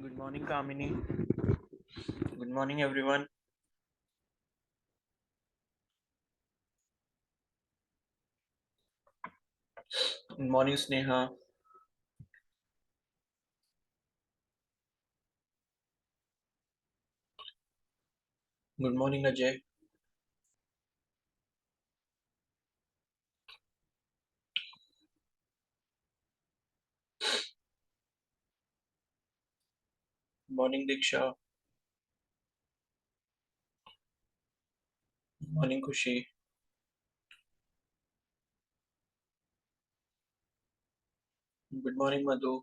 Good morning, Kamini. Good morning, everyone. Good morning, Sneha. Good morning, Ajay. Good morning, Diksha. Good morning, Kushi. Good morning, Madhu.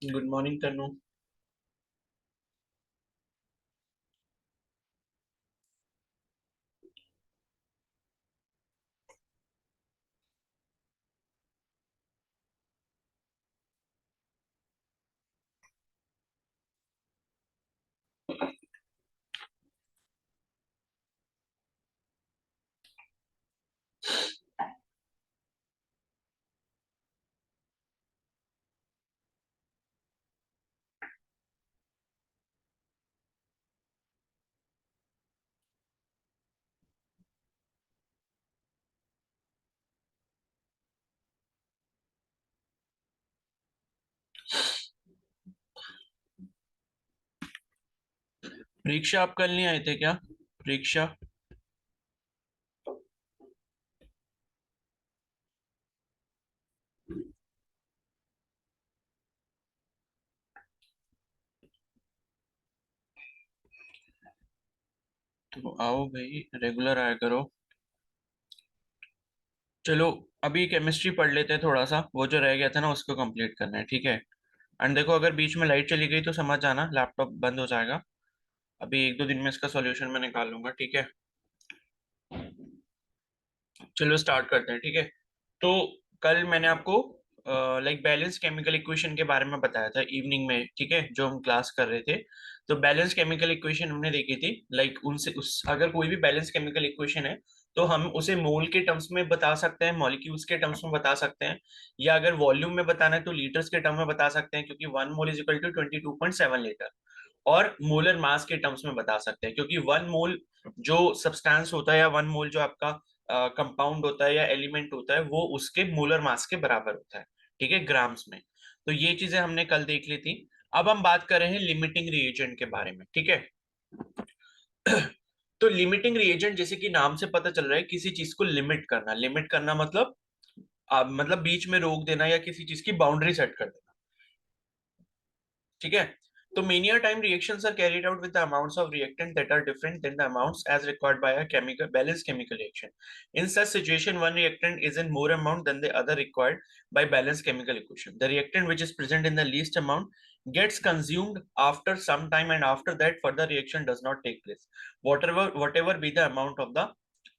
Good morning, Tanu. परीक्षा आप कल नहीं आए थे क्या? परीक्षा तो आओ भाई, रेगुलर आया करो। चलो, अभी केमिस्ट्री पढ़ लेते हैं थोड़ा सा। वो जो रह गया था ना, उसको कंप्लीट करना है, ठीक है। एंड देखो, अगर बीच में लाइट चली गई तो समझ जाना, लैपटॉप बंद हो जाएगा। अभी 1-2 दिन में इसका सॉल्यूशन मैं निकाल लूंगा, ठीक है। चलो स्टार्ट करते हैं, ठीक है। तो कल मैंने आपको लाइक बैलेंस केमिकल इक्वेशन के बारे में बताया था इवनिंग में, ठीक है, जो हम क्लास कर रहे थे। तो बैलेंस केमिकल इक्वेशन हमने देखी थी। लाइक उनसे उस अगर कोई भी बैलेंस केमिकल इक्वेशन है तो हम उसे मोल के टर्म्स में बता सकते हैं, मॉलिक्यूल्स के टर्म्स में बता सकते हैं, या अगर वॉल्यूम में बताना है तो लीटर्स के टर्म में बता सकते हैं, क्योंकि 1 mole is equal to 22.7 litre. और मोलर मास के टर्म्स में बता सकते हैं, क्योंकि 1 मोल जो सब्सटेंस होता है, या 1 मोल जो आपका कंपाउंड होता है या एलिमेंट होता है, वो उसके मोलर मास के बराबर होता है, ठीक है, ग्राम्स में। तो ये चीजें हमने कल देख ली थी। अब हम बात कर रहे हैं लिमिटिंग रिएजेंट के बारे में, ठीक है। तो लिमिटिंग रिएजेंट, जैसे कि नाम से पता चल रहा है, किसी चीज को लिमिट करना। लिमिट करना मतलब मतलब बीच में रोक देना या किसी चीज की बाउंड्री सेट कर देना, ठीक है। तो many a time reactions are carried out with the amounts of reactant that are different than the amounts as required by a chemical balanced chemical reaction. In such situation, one reactant is in more amount than the other required by balanced chemical equation. The reactant which is present in the least amount gets consumed after some time, and after that further reaction does not take place, whatever be the amount of the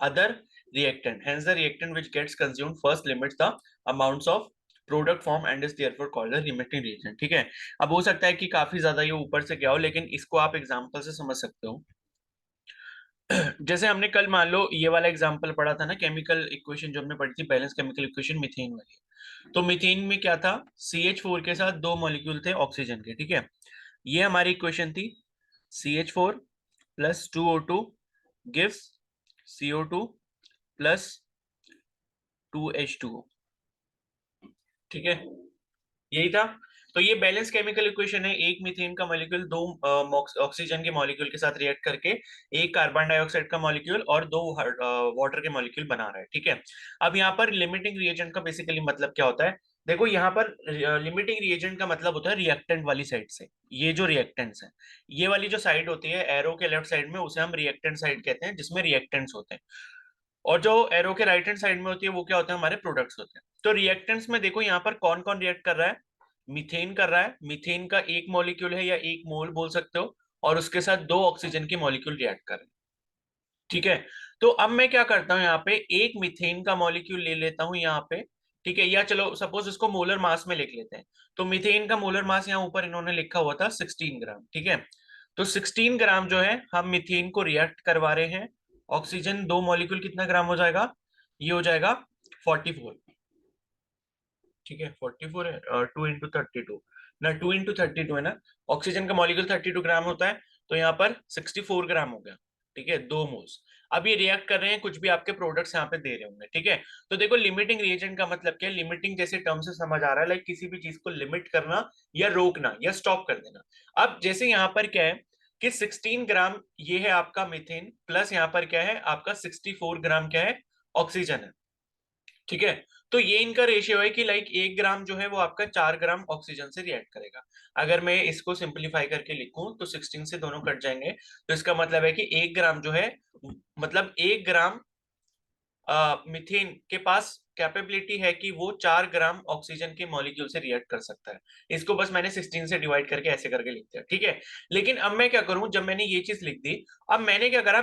other reactant. Hence the reactant which gets consumed first limits the amounts of product form and is therefore called the limiting reagent, ठीक है। अब हो सकता है कि काफी ज्यादा ये ऊपर से क्या हो, लेकिन इसको आप एग्जांपल से समझ सकते हो। जैसे हमने कल मान लो ये वाला एग्जांपल पढ़ा था ना, केमिकल इक्वेशन जो हमने पढ़ी थी, बैलेंस केमिकल इक्वेशन मीथेन वाली। तो मीथेन में क्या था, CH4 के साथ 2 मॉलिक्यूल थे ऑक्सीजन के, ठीक है। ये हमारी इक्वेशन थी। CH4 plus 2O2 gives CO2 plus 2H2O, ठीक है। यही था। तो ये बैलेंस केमिकल इक्वेशन है। एक मीथेन का मॉलिक्यूल दो ऑक्सीजन के मॉलिक्यूल के साथ रिएक्ट करके एक कार्बन डाइऑक्साइड का मॉलिक्यूल और दो वाटर के मॉलिक्यूल बना रहा है, ठीक है। अब यहाँ पर लिमिटिंग रिएजेंट का बेसिकली मतलब क्या होता है? देखो, यहाँ पर लिमिटिंग रिएजेंट का मतलब होता है रिएक्टेंट वाली साइड से। ये जो रिएक्टेंट्स है, ये वाली जो साइड होती है एरो के लेफ्ट साइड में, उसे हम रिएक्टेंट साइड कहते हैं, जिसमें रिएक्टेंट्स होते हैं। और जो एरो के राइट हैंड साइड में होती है, वो क्या होता है? हमारे प्रोडक्ट्स होते हैं। तो रिएक्टेंट्स में देखो, यहाँ पर कौन कौन रिएक्ट कर रहा है? मीथेन कर रहा है। मीथेन का एक मॉलिक्यूल है, या एक मोल बोल सकते हो, और उसके साथ दो ऑक्सीजन के मॉलिक्यूल रिएक्ट कर रहे हैं, ठीक है। तो अब मैं क्या करता हूँ, यहाँ पे एक मीथेन का मॉलिक्यूल ले लेता हूँ यहाँ पे। ठीक है, या चलो सपोज इसको मोलर मास में लिख लेते हैं। तो मीथेन का मोलर मास यहाँ ऊपर इन्होंने लिखा हुआ था 16 ग्राम। ठीक है, तो 16 ग्राम जो है हम मीथेन को रिएक्ट करवा रहे हैं। ऑक्सीजन 2 मॉलिक्यूल कितना ग्राम हो जाएगा, ये हो जाएगा 44। ठीक है, 44 है, 2 × 32 ना, 2 × 32 है ना। ऑक्सीजन का मॉलिक्यूल 32 ग्राम होता है, तो यहाँ पर 64 ग्राम हो गया। ठीक है, 2 मोल्स। अब ये रिएक्ट कर रहे हैं, कुछ भी आपके प्रोडक्ट्स यहाँ पे दे रहे होंगे। ठीक है, तो देखो लिमिटिंग रिएजेंट का मतलब क्या है। लिमिटिंग जैसे टर्म से समझ आ रहा है, लाइक किसी भी चीज को लिमिट करना या रोकना या स्टॉप कर देना। अब जैसे यहाँ पर क्या है कि 16 ग्राम ये है आपका मीथेन, प्लस यहाँ पर क्या है आपका 64 ग्राम क्या है, ऑक्सीजन है। ठीक है, तो ये इनका रेशियो है कि लाइक 1 ग्राम जो है वो आपका 4 ग्राम ऑक्सीजन से रिएक्ट करेगा। अगर मैं इसको सिंपलीफाई करके लिखूं तो 16 से दोनों कट जाएंगे, तो इसका मतलब है कि 1 ग्राम जो है, मतलब 1 ग्राम मीथेन के पास कैपेबिलिटी है कि वो 4 ग्राम ऑक्सीजन के मॉलिक्यूल से रिएक्ट कर सकता है। इसको बस मैंने 16 से डिवाइड करके ऐसे करके लिख दिया। ठीक है, लेकिन अब मैं क्या करूं, जब मैंने ये चीज लिख दी, अब मैंने क्या करा,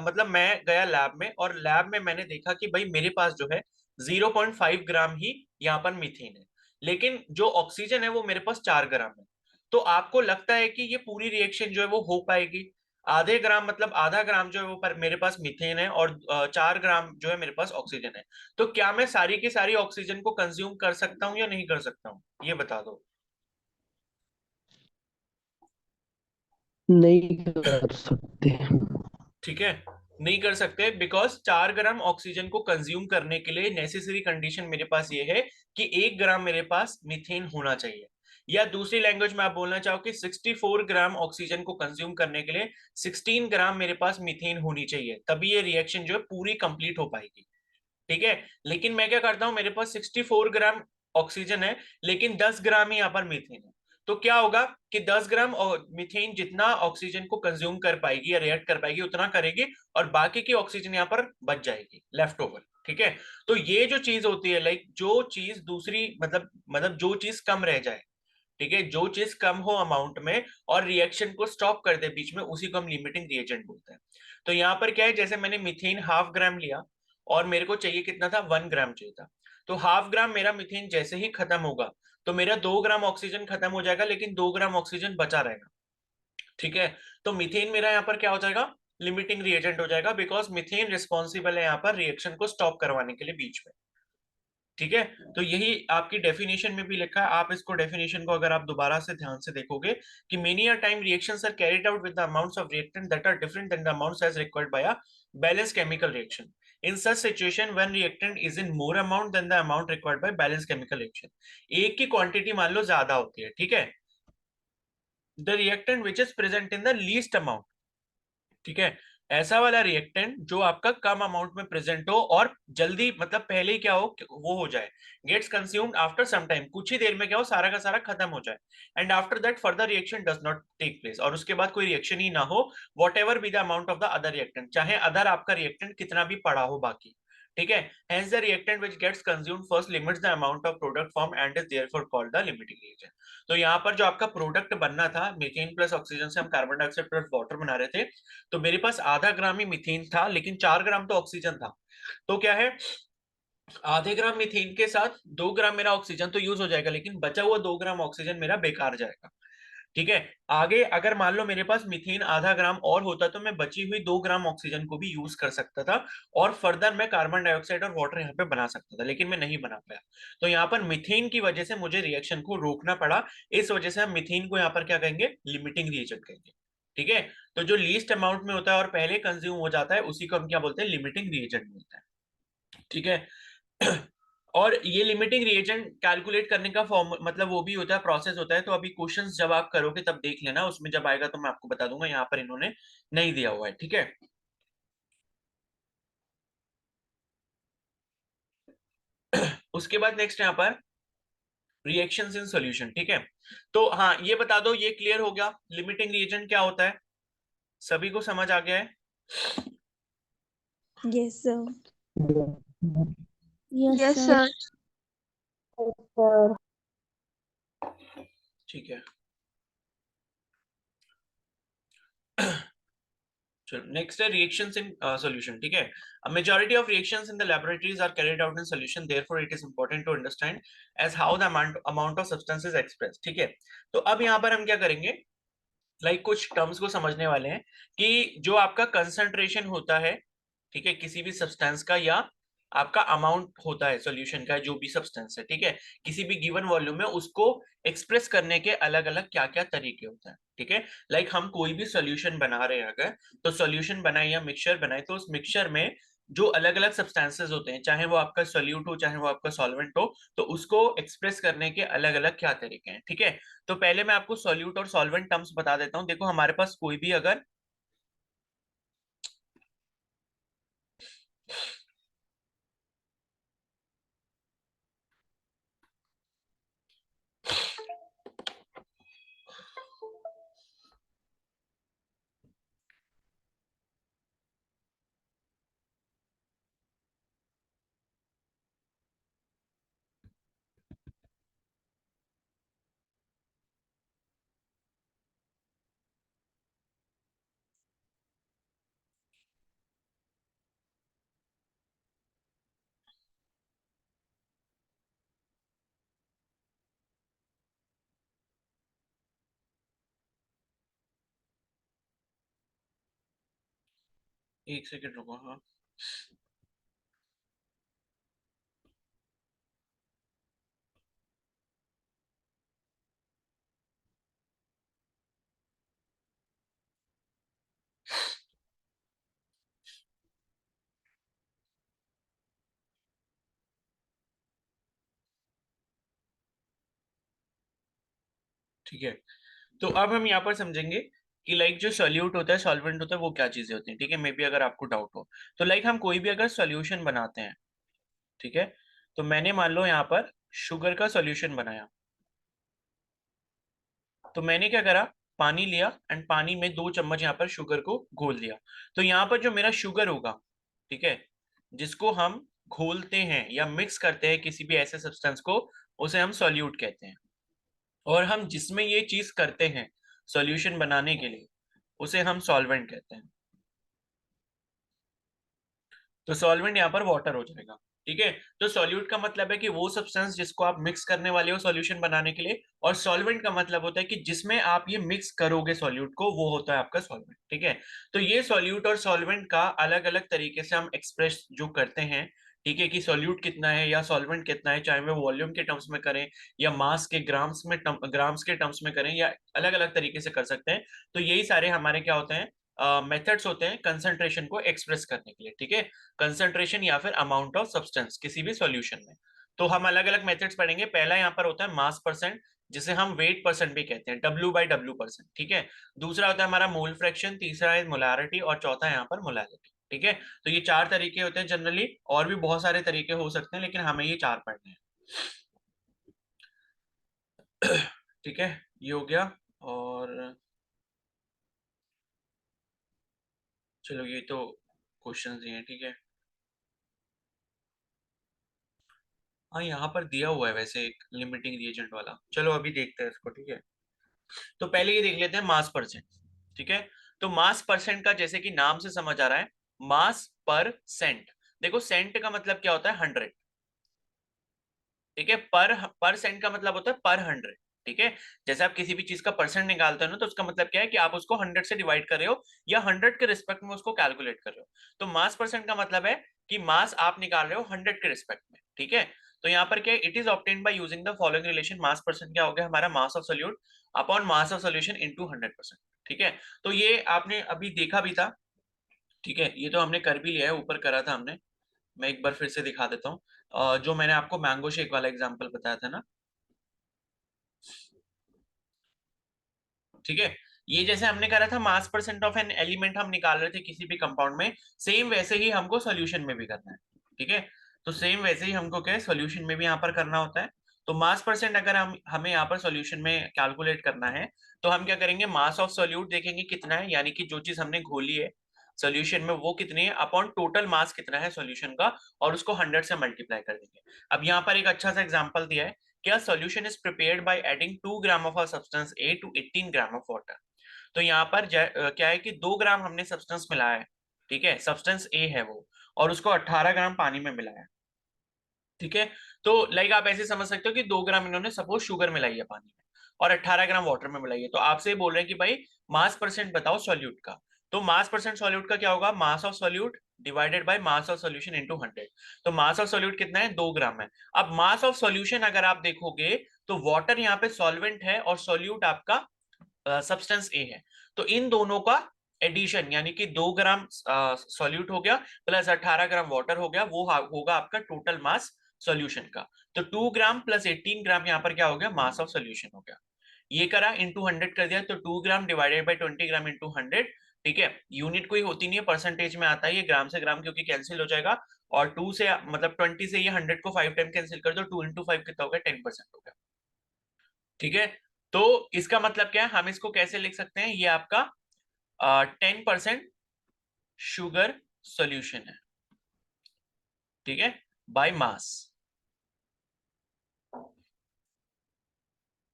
मतलब मैं गया लैब में, और लैब में मैंने देखा कि भाई मेरे पास जो है 0.5 ग्राम ही यहाँ पर मीथेन है, लेकिन जो ऑक्सीजन है वो मेरे पास 4 ग्राम है। तो आपको लगता है कि ये पूरी रिएक्शन जो है वो हो पाएगी? आधे ग्राम मतलब आधा ग्राम जो है वो पर मेरे पास मीथेन है, और 4 ग्राम जो है मेरे पास ऑक्सीजन है। तो क्या मैं सारी की सारी ऑक्सीजन को कंज्यूम कर सकता हूँ या नहीं कर सकता हूँ, ये बता दो। नहीं कर सकते। ठीक है, नहीं कर सकते, बिकॉज 4 ग्राम ऑक्सीजन को कंज्यूम करने के लिए नेसेसरी कंडीशन मेरे पास ये है कि 1 ग्राम मेरे पास मीथेन होना चाहिए। या दूसरी लैंग्वेज में आप बोलना चाहो कि 64 ग्राम ऑक्सीजन को कंज्यूम करने के लिए 16 ग्राम मेरे पास मीथेन होनी चाहिए, तभी ये रिएक्शन जो है पूरी कंप्लीट हो पाएगी। ठीक है, लेकिन मैं क्या करता हूं, मेरे पास 64 ग्राम ऑक्सीजन है, लेकिन 10 ग्राम ही यहाँ पर मीथेन है। तो क्या होगा कि 10 ग्राम मीथेन जितना ऑक्सीजन को कंज्यूम कर पाएगी या रिएक्ट कर पाएगी उतना करेगी, और बाकी की ऑक्सीजन यहाँ पर बच जाएगी, लेफ्ट ओवर। ठीक है, तो ये जो चीज होती है, लाइक जो चीज दूसरी मतलब जो चीज कम रह जाए, ठीक है, जो चीज कम हो अमाउंट में और रिएक्शन को स्टॉप कर दे बीच में, उसी को हम लिमिटिंग रिएजेंट बोलते हैं। तो यहाँ पर क्या है, जैसे मैंने मीथेन हाफ ग्राम लिया, और मेरे को चाहिए कितना था, 1 ग्राम चाहिए था। तो हाफ ग्राम मेरा मीथेन जैसे ही खत्म होगा, तो मेरा 2 ग्राम ऑक्सीजन खत्म हो जाएगा, लेकिन 2 ग्राम ऑक्सीजन बचा रहेगा। ठीक है, तो मीथेन मेरा यहाँ पर क्या हो जाएगा, लिमिटिंग रिएजेंट हो जाएगा, बिकॉज मीथेन रिस्पॉन्सिबल है यहाँ पर रिएक्शन को स्टॉप करवाने के लिए बीच में। ठीक है, तो यही आपकी डेफिनेशन में भी लिखा है। आप इसको डेफिनेशन को अगर आप दोबारा से ध्यान से देखोगे कि many a time reactions are carried out with the amounts of reactant that are different than the amounts as required by a balance chemical reaction. In such situation when reactant is in more amount than the amount required by balance chemical reaction, एक की quantity मान लो ज्यादा होती है, ठीक है, the reactant which is present in the least amount. ठीक है, ऐसा वाला रिएक्टेंट जो आपका कम अमाउंट में प्रेजेंट हो और जल्दी मतलब पहले ही क्या हो, वो हो जाए, gets consumed after some time, कुछ ही देर में क्या हो सारा का सारा खत्म हो जाए, and after that further reaction does not take place, और उसके बाद कोई रिएक्शन ही ना हो, whatever be the amount of the other reactant, चाहे अदर आपका रिएक्टेंट कितना भी पड़ा हो बाकी। ठीक है, hence the reactant which gets consumed first limits the amount of product formed and is therefore called the limiting reagent। तो यहाँ पर जो आपका प्रोडक्ट बनना था, मीथेन प्लस ऑक्सीजन से हम कार्बन डाइऑक्साइड प्लस वाटर बना रहे थे, तो मेरे पास आधा ग्राम ही मीथेन था, लेकिन 4 ग्राम तो ऑक्सीजन था। तो क्या है, आधे ग्राम मीथेन के साथ 2 ग्राम मेरा ऑक्सीजन तो यूज हो जाएगा, लेकिन बचा हुआ 2 ग्राम ऑक्सीजन मेरा बेकार जाएगा। ठीक है, आगे अगर मान लो मेरे पास मीथेन आधा ग्राम और होता तो मैं बची हुई 2 ग्राम ऑक्सीजन को भी यूज कर सकता था, और फर्दर मैं कार्बन डाइऑक्साइड और वाटर यहाँ पे बना सकता था, लेकिन मैं नहीं बना पाया। तो यहाँ पर मीथेन की वजह से मुझे रिएक्शन को रोकना पड़ा। इस वजह से हम मीथेन को यहाँ पर क्या कहेंगे, लिमिटिंग रिएजेंट कहेंगे। ठीक है, तो जो लीस्ट अमाउंट में होता है और पहले कंज्यूम हो जाता है, उसी को हम क्या बोलते हैं, लिमिटिंग रिएजेंट बोलते हैं। ठीक है, और ये लिमिटिंग रिएजेंट कैलकुलेट करने का फॉर्म मतलब वो भी होता है, प्रोसेस होता है। तो अभी क्वेश्चंस जब आप करोगे तब देख लेना, उसमें जब आएगा तो मैं आपको बता दूंगा, यहाँ पर इन्होंने नहीं दिया हुआ है। ठीक है, उसके बाद नेक्स्ट यहाँ पर रिएक्शंस इन सॉल्यूशन। ठीक है, तो हाँ ये बता दो, ये क्लियर हो गया लिमिटिंग रिएजेंट क्या होता है, सभी को समझ आ गया है? Yes, sir. Yes, sir. ठीक है, नेक्स्ट है रिएक्शंस इन सॉल्यूशन, ठीक है। A majority of reactions in the laboratories are carried out in solution, therefore it is important to understand as how the amount of substance is expressed, ठीक है। तो अब यहाँ पर हम क्या करेंगे, कुछ टर्म्स को समझने वाले हैं कि जो आपका कंसंट्रेशन होता है, ठीक है, किसी भी सब्सटेंस का, या आपका अमाउंट होता है सॉल्यूशन का, जो भी सब्सटेंस है, ठीक है, किसी भी गिवन वॉल्यूम में उसको एक्सप्रेस करने के अलग अलग क्या क्या तरीके होते हैं, ठीक है। हम कोई भी सॉल्यूशन बना रहे हैं अगर, तो सॉल्यूशन बनाए या मिक्सचर बनाए, तो उस मिक्सचर में जो अलग अलग सब्सटेंसेस होते हैं, चाहे वो आपका सोल्यूट हो चाहे वो आपका सॉल्वेंट हो, तो उसको एक्सप्रेस करने के अलग अलग क्या तरीके हैं, ठीक है। तो पहले मैं आपको सॉल्यूट और सॉल्वेंट टर्म्स बता देता हूं। देखो हमारे पास कोई भी अगर एक सेकेंड रुको, हाँ ठीक है। तो अब हम यहाँ पर समझेंगे कि जो सॉल्यूट होता है सॉल्वेंट होता है वो क्या चीजें होती हैं, ठीक है। मे बी अगर आपको डाउट हो, तो हम कोई भी अगर सॉल्यूशन बनाते हैं, ठीक है, तो मैंने मान लो यहाँ पर शुगर का सॉल्यूशन बनाया, तो मैंने क्या करा, पानी लिया एंड पानी में 2 चम्मच यहाँ पर शुगर को घोल दिया। तो यहाँ पर जो मेरा शुगर होगा, ठीक है, जिसको हम घोलते हैं या मिक्स करते हैं किसी भी ऐसे सब्सटेंस को, उसे हम सॉल्यूट कहते हैं। और हम जिसमें ये चीज करते हैं सॉल्यूशन बनाने के लिए, उसे हम सॉल्वेंट कहते हैं। तो सॉल्वेंट यहाँ पर वाटर हो जाएगा, ठीक है। तो सॉल्यूट का मतलब है कि वो सब्सटेंस जिसको आप मिक्स करने वाले हो सॉल्यूशन बनाने के लिए, और सॉल्वेंट का मतलब होता है कि जिसमें आप ये मिक्स करोगे सॉल्यूट को, वो होता है आपका सॉल्वेंट, ठीक है। तो ये सॉल्यूट और सॉल्वेंट का अलग अलग तरीके से हम एक्सप्रेस जो करते हैं, ठीक है, कि सॉल्यूट कितना है या सॉल्वेंट कितना है, चाहे वो वॉल्यूम के टर्म्स में करें या मास के ग्राम्स में ग्राम्स के टर्म्स में करें, या अलग अलग तरीके से कर सकते हैं। तो यही सारे हमारे क्या होते हैं, मेथड्स होते हैं कंसंट्रेशन को एक्सप्रेस करने के लिए, ठीक है। कंसंट्रेशन या फिर अमाउंट ऑफ सब्सटेंस किसी भी सॉल्यूशन में। तो हम अलग अलग मेथड्स पढ़ेंगे। पहला यहाँ पर होता है मास परसेंट, जिसे हम वेट परसेंट भी कहते हैं, W/W%, ठीक है। दूसरा होता है हमारा मोल फ्रैक्शन, तीसरा है मोलारिटी, और चौथा है यहाँ पर मोलालिटी, ठीक है। तो ये 4 तरीके होते हैं जनरली, और भी बहुत सारे तरीके हो सकते हैं, लेकिन हमें ये 4 पढ़ने हैं। ठीक है, ये हो गया। और चलो, ये तो क्वेश्चंस ही हैं, ठीक है। हाँ, यहाँ पर दिया हुआ है वैसे एक लिमिटिंग रिएजेंट वाला, चलो अभी देखते हैं इसको, ठीक है। तो पहले ये देख लेते हैं मास परसेंट, ठीक है। तो मास परसेंट का जैसे कि नाम से समझ आ रहा है, मास पर सेंट। देखो सेंट का मतलब क्या होता है, 100, ठीक है। पर सेंट का मतलब होता है पर 100, ठीक है। जैसे आप किसी भी चीज का परसेंट निकालते हो ना, तो उसका मतलब क्या है कि आप उसको 100 से डिवाइड कर रहे हो, या 100 के रिस्पेक्ट में उसको कैलकुलेट कर रहे हो। तो मास परसेंट का मतलब है कि मास आप निकाल रहे हो 100 के रिस्पेक्ट में, ठीक है। तो यहाँ पर क्या है, it is obtained by using the following relation. Mass percent क्या हो गया हमारा, mass of solute upon mass of solution into 100%, ठीक है। तो ये आपने अभी देखा भी था, ठीक है, ये तो हमने कर भी लिया है, ऊपर करा था हमने। मैं एक बार फिर से दिखा देता हूँ, जो मैंने आपको मैंगो शेक वाला एग्जांपल बताया था ना, ठीक है। ये जैसे हमने करा था मास परसेंट ऑफ एन एलिमेंट हम निकाल रहे थे किसी भी कंपाउंड में, सेम वैसे ही हमको सॉल्यूशन में भी करना है, ठीक है। तो सेम वैसे ही हमको क्या है, सॉल्यूशन में भी यहाँ पर करना होता है। तो मास परसेंट अगर हम हमें यहाँ पर सॉल्यूशन में कैलकुलेट करना है, तो हम क्या करेंगे, मास ऑफ सॉल्यूट देखेंगे कितना है, यानी कि जो चीज हमने घोली है सॉल्यूशन में वो कितनी है, अपॉन टोटल मास कितना है सॉल्यूशन का, और उसको 100 से मल्टीप्लाई कर देंगे। अब यहाँ पर एक अच्छा सा एग्जांपल दिया है, क्या solution is prepared by adding 2 gram of a substance A to 18 gram of water. तो यहाँ पर क्या है कि 2 ग्राम हमने सब्सटेंस मिलाया है, ठीक है, सब्सटेंस ए है वो, और उसको 18 ग्राम पानी में मिलाया है, ठीक है। तो लाइक आप ऐसे समझ सकते हो कि 2 ग्राम इन्होंने सपोज शुगर मिलाई है पानी में, और 18 ग्राम वाटर में मिलाई है। तो आपसे ये बोल रहे हैं कि भाई मास परसेंट बताओ सॉल्यूट का। तो मास परसेंट सॉल्यूट का क्या होगा, mass of solute divided by mass of solution into 100। तो मास ऑफ सॉल्यूट कितना है, 2 ग्राम है। अब मास ऑफ सॉल्यूशन अगर आप देखोगे तो वाटर यहाँ पे सॉल्वेंट है और सॉल्यूट आपका सब्सटेंस ए है। तो इन दोनों का एडिशन यानी कि 2 ग्राम सॉल्यूट हो गया प्लस 18 ग्राम वाटर हो गया, वो होगा आपका टोटल मास सॉल्यूशन का। तो 2 ग्राम प्लस 18 ग्राम यहाँ पर क्या हो गया, मास ऑफ सॉल्यूशन हो गया। ये करा इंटू 100 कर दिया, तो 2 gram divided by 20 gram into 100, ठीक है। यूनिट कोई होती नहीं है, परसेंटेज में आता है ये ग्राम से ग्राम, क्योंकि कैंसिल हो जाएगा। और 2 से मतलब 20 से ये 100 को 5 टाइम कैंसिल कर दो, 2 इंटू 5 कितना हो गया, 10% हो गया, ठीक है। तो इसका मतलब क्या है, हम इसको कैसे लिख सकते हैं, ये आपका 10% शुगर सॉल्यूशन है, ठीक है, बाय मास,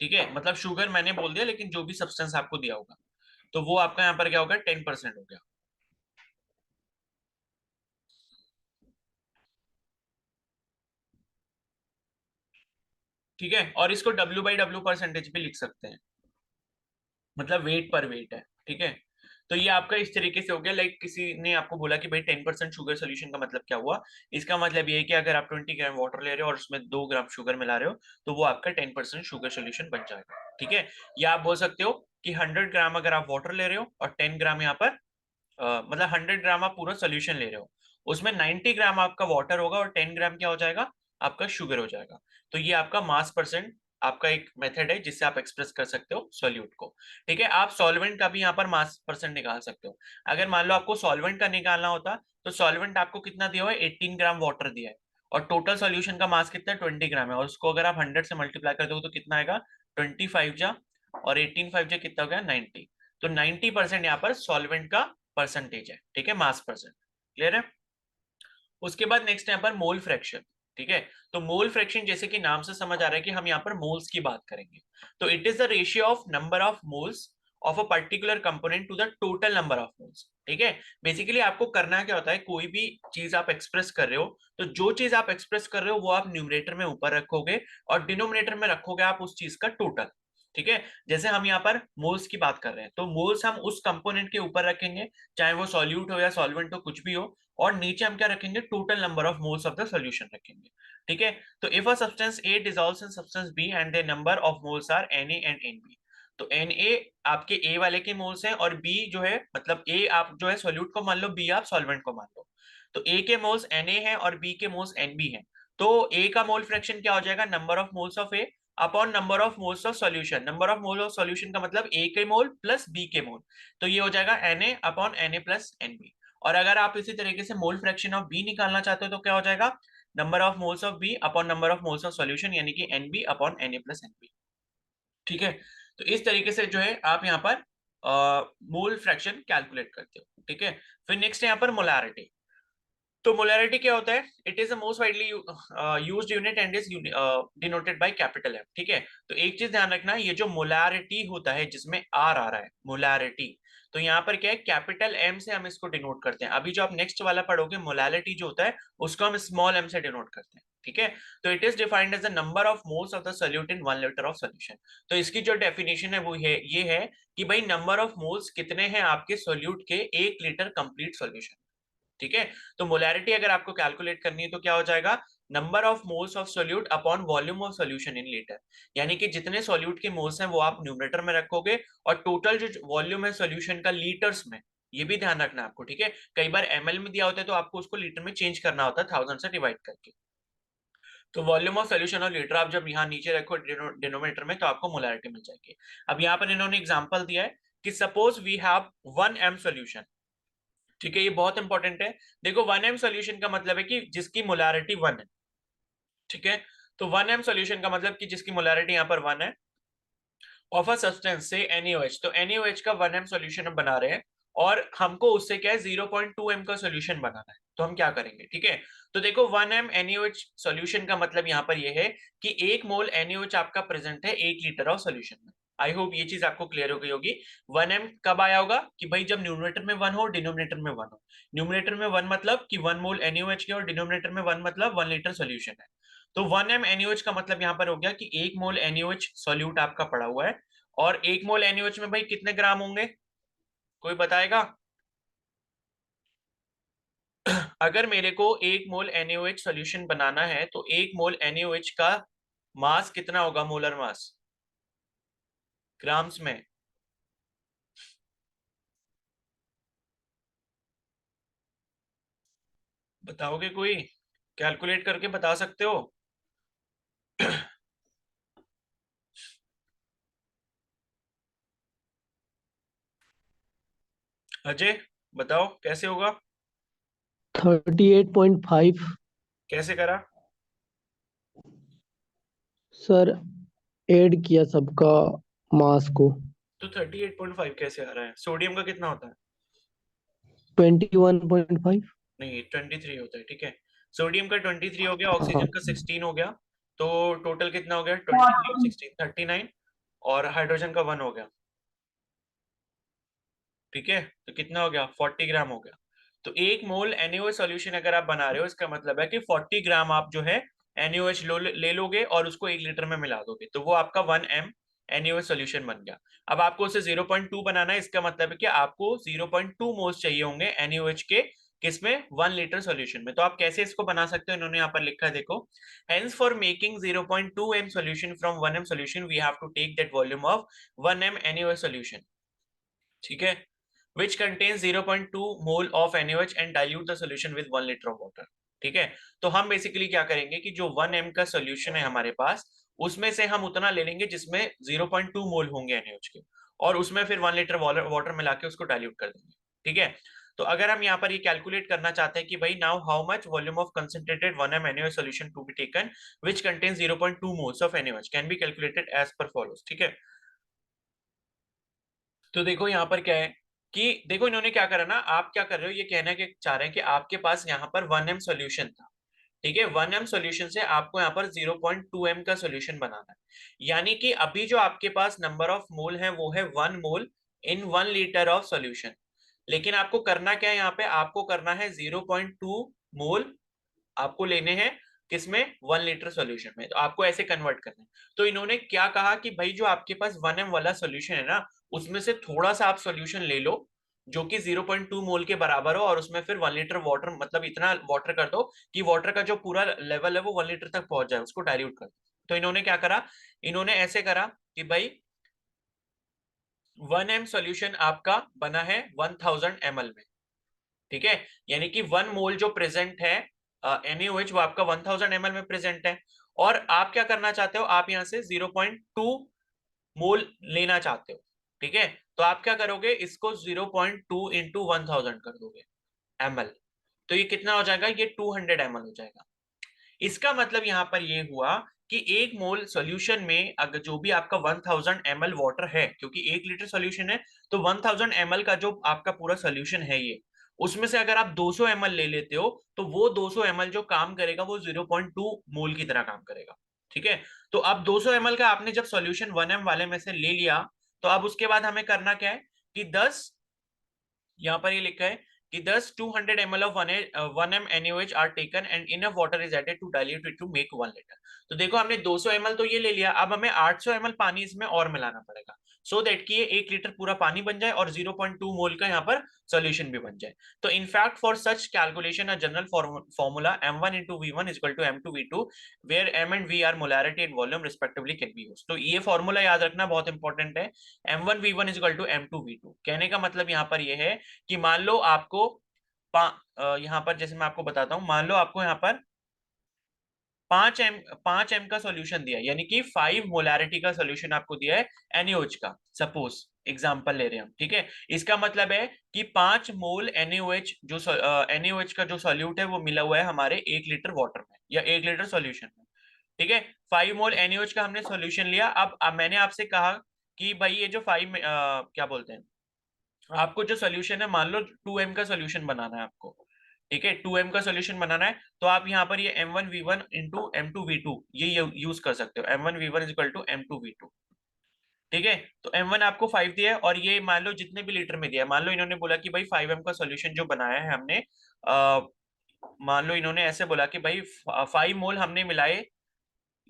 ठीक है। मतलब शुगर मैंने बोल दिया, लेकिन जो भी सब्सटेंस आपको दिया होगा, तो वो आपका यहाँ पर क्या होगा, 10% हो गया, ठीक है। और इसको W/W परसेंटेज भी लिख सकते हैं, मतलब वेट पर वेट है, ठीक है। तो ये आपका इस तरीके से हो गया। लाइक किसी ने आपको बोला कि भाई 10% शुगर सोल्यूशन का मतलब क्या हुआ, इसका मतलब ये है कि अगर आप 20 ग्राम वाटर ले रहे हो और उसमें 2 ग्राम शुगर मिला रहे हो, तो वो आपका 10% शुगर सोल्यूशन बन जाएगा, ठीक है। या आप बोल सकते हो कि 100 ग्राम अगर आप वाटर ले रहे हो और 10 ग्राम यहाँ पर मतलब 100 ग्राम आप पूरा सोल्यूशन ले रहे हो, उसमें 90 ग्राम आपका वाटर होगा और 10 ग्राम क्या हो जाएगा, आपका शुगर हो जाएगा। तो ये आपका मास परसेंट आपका एक मेथड है जिससे आप एक्सप्रेस कर सकते हो सॉल्यूट को, ठीक है। आप सॉल्वेंट का भी यहाँ पर मास परसेंट निकाल सकते हो। अगर मान लो आपको सॉल्वेंट का निकालना होता, तो सॉल्वेंट आपको कितना दिया हुआ है, 18 ग्राम वाटर दिया है, और टोटल सॉल्यूशन का मास कितना है, 20 ग्राम है, और उसको अगर आप 100 से मल्टीप्लाई कर दोगे तो कितना आएगा, 25 जा, और 18 5 जा कितना हो गया, 90। तो 90% यहाँ पर सॉल्वेंट का परसेंटेज है, ठीक है, मास परसेंट, क्लियर है। उसके बाद नेक्स्ट यहाँ पर मोल फ्रैक्शन, ठीक है। तो मोल फ्रैक्शन जैसे कि नाम से समझ आ रहा है कि हम यहाँ पर मोल्स की बात करेंगे। तो it is the ratio of number of moles of a particular component to the total number of moles, ठीक है। बेसिकली आपको करना क्या होता है, कोई भी चीज आप एक्सप्रेस कर रहे हो, तो जो चीज आप एक्सप्रेस कर रहे हो वो आप न्यूमरेटर में ऊपर रखोगे और डिनोमिनेटर में रखोगे आप उस चीज का टोटल, ठीक है। जैसे हम यहाँ पर मोल्स की बात कर रहे हैं, तो मोल्स हम उस कंपोनेंट के ऊपर रखेंगे, चाहे वो सॉल्यूट हो या सॉल्वेंट हो, कुछ भी हो, और नीचे हम क्या रखेंगे, total number of moles of the solution रखेंगे, ठीक है। तो if a substance A dissolves in substance B and the number of moles are Na and Nb, तो Na आपके ए वाले के मोल्स हैं, और बी जो है मतलब ए आप जो है सॉल्यूट को मान लो, बी आप सॉल्वेंट को मान लो। तो ए के मोल्स Na है और बी के मोल्स Nb हैं। तो ए का मोल फ्रैक्शन क्या हो जाएगा, number of moles of A upon number of moles of solution. Number of mole of solution का मतलब ए के मोल प्लस बी के मोल, तो ये हो जाएगा Na upon Na plus Nb। और अगर आप इसी तरीके से मोल फ्रैक्शन ऑफ बी निकालना चाहते हो तो क्या हो जाएगा, number of moles of B upon number of moles of solution, यानी कि Nb अपॉन Na प्लस Nb, ठीक है। तो इस तरीके से जो है आप यहाँ पर मोल फ्रैक्शन कैलकुलेट करते हो, ठीक है। फिर नेक्स्ट है यहाँ पर मोलारिटी। तो मोलैरिटी क्या होता है, it is the most widely used unit and is denoted by capital M, ठीक है। तो एक चीज ध्यान रखना, ये जो मोलैरिटी होता है जिसमें आर आ रहा है मोलैरिटी, तो यहाँ पर क्या है, कैपिटल एम से हम इसको डिनोट करते हैं। अभी जो आप नेक्स्ट वाला पढ़ोगे मोलैलिटी जो होता है, उसको हम स्मॉल एम से डिनोट करते हैं, ठीक है। तो it is defined as the number of moles of the solute in 1 litre of solution. तो इसकी जो डेफिनेशन है वो है, ये है कि भाई नंबर ऑफ मोल्स कितने हैं आपके सोल्यूट के 1 लीटर कंप्लीट सोल्यूशन, ठीक है। तो मोलैरिटी अगर आपको कैलकुलेट करनी है तो क्या हो जाएगा, number of moles of solute upon volume of solution in litre, यानी कि जितने सोल्यूट के मोल्स हैं वो आप न्यूमरेटर में रखोगे, और टोटल जो वॉल्यूम है सोल्यूशन का लीटर्स में, ये भी ध्यान रखना है आपको, ठीक है। कई बार एमएल में दिया होता है तो आपको उसको लीटर में चेंज करना होता है 1000 से डिवाइड करके। तो वॉल्यूम ऑफ सोल्यूशन और लीटर आप जब यहाँ नीचे रखो डिनोमिनेटर में, तो आपको मोलैरिटी मिल जाएगी। अब यहाँ पर इन्होंने एग्जाम्पल दिया है कि suppose we have 1 m solution, ठीक है, ये बहुत इंपॉर्टेंट है। देखो 1 m सॉल्यूशन का मतलब है कि जिसकी मोलारिटी 1 है, ठीक है। तो 1 m सॉल्यूशन का मतलब कि जिसकी मोलारिटी यहाँ पर 1 है, ऑफ अ सब्सटेंस से NaOH, तो NaOH का 1 m सॉल्यूशन हम बना रहे हैं, और हमको उससे क्या है 0.2 m का सॉल्यूशन बनाना है। तो हम क्या करेंगे, ठीक है। तो देखो 1 m NaOH सॉल्यूशन का मतलब यहाँ पर यह है कि 1 मोल NaOH आपका प्रेजेंट है 1 लीटर ऑफ सॉल्यूशन में। आई होप ये चीज आपको क्लियर हो गई होगी। 1m कब आया होगा कि भाई जब न्यूमरेटर में 1 हो, डिनोमिनेटर में 1 हो। न्यूमरेटर में 1 मतलब कि 1 मोल NaOH के, और डिनोमिनेटर में 1 मतलब 1 लीटर सोल्यूशन है। तो 1m NaOH का मतलब यहाँ पर हो गया कि 1 मोल NaOH सोल्यूट आपका पड़ा हुआ है। और 1 मोल NaOH में भाई कितने ग्राम होंगे, कोई बताएगा? अगर मेरे को 1 मोल NaOH सॉल्यूशन बनाना है तो 1 मोल NaOH का मास कितना होगा, मोलर मास ग्राम्स में? बताओगे कोई? कैलकुलेट करके बता सकते हो? अजय बताओ कैसे होगा? 38.5। कैसे करा? सर, ऐड किया सबका मास को। तो 38.5 कैसे आ रहा है? सोडियम का कितना होता है? 21.5। नहीं, 23 होता है, ठीक है। सोडियम का 23 हो गया, हाँ। ऑक्सीजन का 16 हो गया। तो टोटल कितना हो गया? 23 और 16 39। और हाइड्रोजन का 1 हो गया, ठीक है। तो कितना हो गया? 40 ग्राम हो गया। तो 1 मोल NaOH सॉल्यूशन अगर आप बना रहे हो, इसका मतलब है कि 40 ग्राम आप जो है NaOH ले लोगे और उसको 1 लीटर में मिला दोगे, तो वो आपका 1m NaOH सॉल्यूशन बन गया। अब आपको उसे 0.2 बनाना है, इसका मतलब है कि आपको 0.2 मोल्स चाहिए होंगे NaOH के, किसमें? 1 लीटर सॉल्यूशन में। तो आप कैसे इसको बना सकते हो, इन्होंने यहाँ पर लिखा है देखो। Hence for making 0.2m solution from 1m solution we have to take that volume of 1m NaOH solution, ठीक है, which contains 0.2 mole of NaOH and dilute the solution with 1 liter of water, ठीक है। तो हम basically क्या करेंगे कि जो 1m का सोल्यूशन है हमारे पास, उसमें से हम उतना ले लेंगे जिसमें 0.2 मोल होंगे NaOH के, और उसमें फिर 1 लीटर वाटर मिला के उसको डाइल्यूट कर देंगे, ठीक है। तो अगर हम यहाँ पर ये कैलकुलेट करना चाहते हैं कि भाई now how much volume of concentrated 1m NaOH solution to be taken which contains 0.2 moles of NaOH can be calculated as per follows, ठीक है। तो देखो यहाँ पर क्या है कि देखो इन्होंने क्या करा ना, आप क्या कर रहे हो, ये कहना के चाह रहे हैं कि आपके पास यहाँ पर 1m सॉल्यूशन था, ठीक है। 1m सॉल्यूशन से आपको यहाँ पर 0.2m का सॉल्यूशन बनाना है। यानी कि अभी जो आपके पास नंबर ऑफ मोल है वो है 1 मोल इन 1 लीटर ऑफ सॉल्यूशन। लेकिन आपको करना क्या है, यहाँ पे आपको करना है 0.2 मोल आपको लेने हैं, किसमें? 1 लीटर सॉल्यूशन में। तो आपको ऐसे कन्वर्ट करना है। तो इन्होंने क्या कहा कि भाई जो आपके पास 1m वाला सॉल्यूशन है ना, उसमें से थोड़ा सा आप सॉल्यूशन ले लो जो कि 0.2 मोल के बराबर हो, और उसमें फिर 1 लीटर वाटर, मतलब इतना वाटर कर दो कि वाटर का जो पूरा लेवल है वो 1 लीटर तक पहुंच जाए, उसको डाइल्यूट कर दो। तो इन्होंने क्या करा, इन्होंने ऐसे करा कि भाई 1m सॉल्यूशन आपका बना है 1000 ml में, ठीक है। यानी कि 1 मोल जो प्रेजेंट है NaOH वो आपका 1000 ml में प्रेजेंट है। और आप क्या करना चाहते हो, आप यहां से 0.2 मोल लेना चाहते हो, ठीक है। तो आप क्या करोगे, इसको 0.2 इंटू 1000 कर दोगे ml। तो ये कितना हो जाएगा, ये 200 ml हो जाएगा। इसका मतलब यहां पर ये हुआ कि 1 मोल सॉल्यूशन में अगर जो भी आपका 1000 ml वाटर है, क्योंकि 1 लीटर सॉल्यूशन है, तो 1000 ml का जो आपका पूरा सॉल्यूशन है ये, उसमें से अगर आप 200 ml ले लेते हो, तो वो 200 ml जो काम करेगा वो 0.2 मोल की तरह काम करेगा, ठीक है। तो अब 200 ml का आपने जब सॉल्यूशन 1m वाले में से ले लिया, तो अब उसके बाद हमें करना क्या है कि 10, यहाँ पर ये लिखा है कि 10 200 ml of 1m NaOH are taken and enough water is added to dilute it to make 1 liter। तो देखो हमने 200 ml तो ये ले लिया, अब हमें 800 ml पानी इसमें और मिलाना पड़ेगा, सो दैट कि ये 1 लीटर पूरा पानी बन जाए और 0.2 मोल का यहाँ पर सॉल्यूशन भी बन जाए। तो in fact for such calculation a general formula m1 into v1 is equal to m2 v2 where m and v are molarity and volume respectively can be used। तो ये फॉर्मूला याद रखना बहुत इंपॉर्टेंट है। m1 v1 is equal to m2 v2 कहने का मतलब यहाँ पर ये है कि मान लो आपको यहाँ पर जैसे मैं आपको बताता हूँ, मान लो आपको यहाँ पर 5m का सॉल्यूशन दिया है, यानी कि 5 मोलैरिटी का सॉल्यूशन आपको दिया है NaOH का, सपोज एग्जांपल ले रहे हैं हम, ठीक है। इसका मतलब है कि 5 मोल NaOH जो NaOH का जो सॉल्यूट है वो मिला हुआ है हमारे 1 लीटर वाटर में या 1 लीटर सॉल्यूशन में, ठीक है। 5 मोल NaOH का हमने सॉल्यूशन लिया। अब मैंने आपसे कहा कि भाई ये जो 5 क्या बोलते हैं, आपको जो सोल्यूशन है, मान लो 2m का सोल्यूशन बनाना है आपको, ठीक है, 2m का सोल्यूशन बनाना है, तो आप यहाँ पर ये m1v1 इंटू m2v2 ये यूज कर सकते हो। m1v1 is equal to m2v2, ठीक है। तो M1 आपको 5 दिया है, और ये मान लो जितने भी लीटर में दिया है, मान लो इन्होंने बोला कि भाई 5M का सोल्यूशन जो बनाया है हमने, मान लो इन्होंने ऐसे बोला कि भाई 5 मोल हमने मिलाए,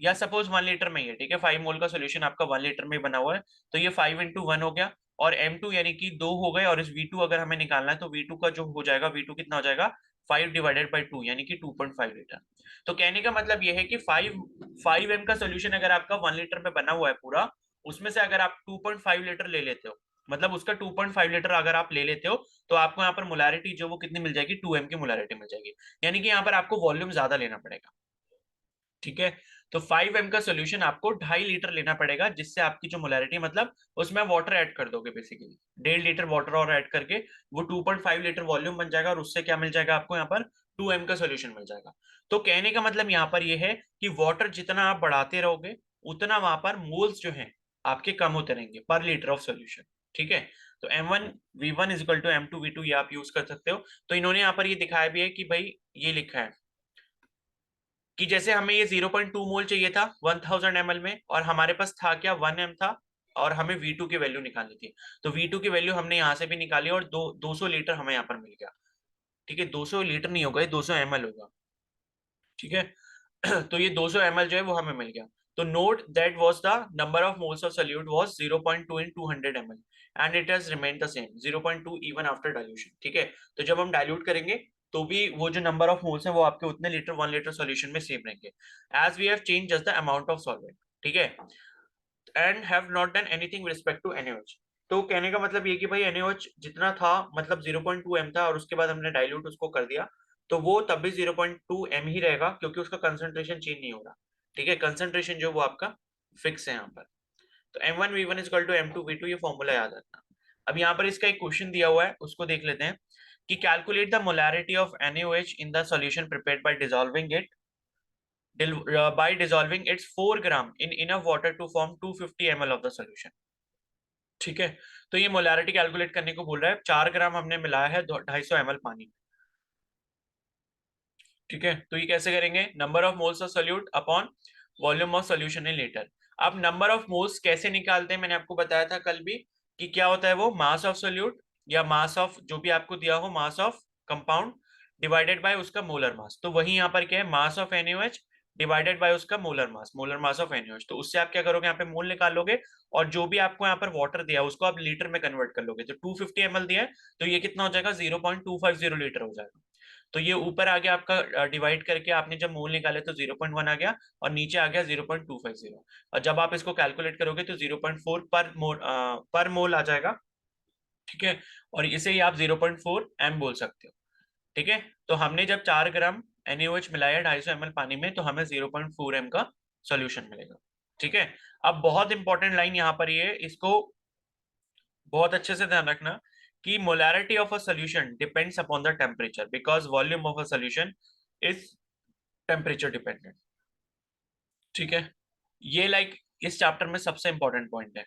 या सपोज 1 लीटर में ही है, ठीक है, 5 मोल का सोल्यूशन आपका 1 लीटर में बना हुआ है, तो ये 5 × 1 हो गया, और M2 यानी कि 2 हो गए, और इस V2 अगर हमें निकालना है तो V2 का जो हो जाएगा, V2 कितना हो जाएगा, 5/2 यानी कि 2.5 लीटर। तो कहने का मतलब ये है कि 5M का सोल्यूशन अगर आपका 1 लीटर में बना हुआ है पूरा, उसमें से अगर आप 2.5 लीटर ले लेते हो, मतलब उसका 2.5 लीटर अगर आप ले लेते हो, तो आपको यहाँ पर मोलारिटी जो वो कितनी मिल जाएगी, 2M की मोलारिटी मिल जाएगी, यानी कि यहाँ पर आपको वॉल्यूम ज्यादा लेना पड़ेगा। ठीक है। तो 5M का सोल्यूशन आपको 2.5 लीटर लेना पड़ेगा, जिससे आपकी जो मोलैरिटी, मतलब उसमें वाटर ऐड कर दोगे बेसिकली, 1.5 लीटर वाटर और ऐड करके वो 2.5 लीटर वॉल्यूम बन जाएगा, और उससे क्या मिल जाएगा आपको यहाँ पर, 2M का सोल्यूशन मिल जाएगा। तो कहने का मतलब यहाँ पर ये है कि वाटर जितना आप बढ़ाते रहोगे, उतना वहां पर मोल्स जो है आपके कम होते रहेंगे पर लीटर ऑफ सोल्यूशन। ठीक है। तो M1V1 = M2V2 ये आप यूज कर सकते हो। तो इन्होंने यहाँ पर ये दिखाया भी है कि भाई ये लिखा है कि जैसे हमें ये 0.2 मोल चाहिए था 1000 ml में, और हमारे पास था क्या, 1M था, और हमें V2 की वैल्यू निकालनी थी। तो V2 की वैल्यू हमने यहाँ से भी निकाली, और 200 लीटर हमें यहाँ पर मिल गया। ठीक है, 200 लीटर नहीं होगा, ये 200 ml होगा। ठीक है। तो ये 200 ml जो है वो हमें मिल गया। तो note that was the number of moles of solute was 0.2 in 200 ml, and it has remained the same 0.2 even after dilution. ठीक है। तो जब हम डाइल्यूट करेंगे तो भी वो जो नंबर ऑफ मोल्स है वो आपके उतने लीटर 1 लीटर सॉल्यूशन में सेम रहेंगे, as we have change just the amount of solvent. ठीक है। And have not done anything with respect to NaOH। तो कहने का मतलब ये कि भाई NaOH जितना था, मतलब 0.2 m था, और उसके बाद हमने डाइल्यूट उसको कर दिया, तो वो तब भी 0.2 m ही रहेगा, क्योंकि उसका कंसंट्रेशन चेंज नहीं हो रहा। ठीक है, कंसंट्रेशन जो वो आपका फिक्स है यहाँ पर। तो M1V1 = M2V2, ये फॉर्मूला याद रखना। अब यहाँ पर इसका एक क्वेश्चन दिया हुआ है, उसको देख लेते हैं कि calculate the molarity of NaOH in the solution prepared by dissolving it by dissolving its 4 gram in enough water to form 250 ml of the solution। ठीक है। तो ये मोलारिटी कैलकुलेट करने को बोल रहा है, 4 ग्राम हमने मिलाया है 250 ml पानी में। ठीक है। तो ये कैसे करेंगे, number of moles of solute upon volume of solution in litre. अब नंबर ऑफ मोल्स कैसे निकालते हैं, मैंने आपको बताया था कल भी कि क्या होता है, वो मास ऑफ सोल्यूट या मास ऑफ जो भी आपको दिया हो, mass of compound divided by उसका मोलर मास। तो वही यहाँ पर क्या है, mass of NaOH divided by उसका मोलर मास ऑफ NaOH। तो उससे आप क्या करोगे, यहाँ पे मोल निकाल लोगे, और जो भी आपको यहाँ पर वाटर दिया उसको आप लीटर में कन्वर्ट कर लोगे। तो 250 ml दिया है, तो ये कितना हो जाएगा, 0.250 लीटर हो जाएगा। तो ये ऊपर आ गया आपका, डिवाइड करके आपने जब मोल निकाले तो 0.1 आ गया, और नीचे आ गया 0.250, और जब आप इसको कैलकुलेट करोगे तो 0.4 पर मोल आ जाएगा। ठीक है। और इसे ही आप 0.4 m बोल सकते हो। ठीक है। तो हमने जब 4 ग्राम NaOH मिलाया 250 ml पानी में, तो हमें 0.4 m का सोल्यूशन मिलेगा। ठीक है। अब बहुत इंपॉर्टेंट लाइन यहाँ पर ये है, इसको बहुत अच्छे से ध्यान रखना कि molarity of a solution depends upon the temperature, because volume of a solution is temperature dependent. ठीक है। ये इस चैप्टर में सबसे इंपॉर्टेंट पॉइंट है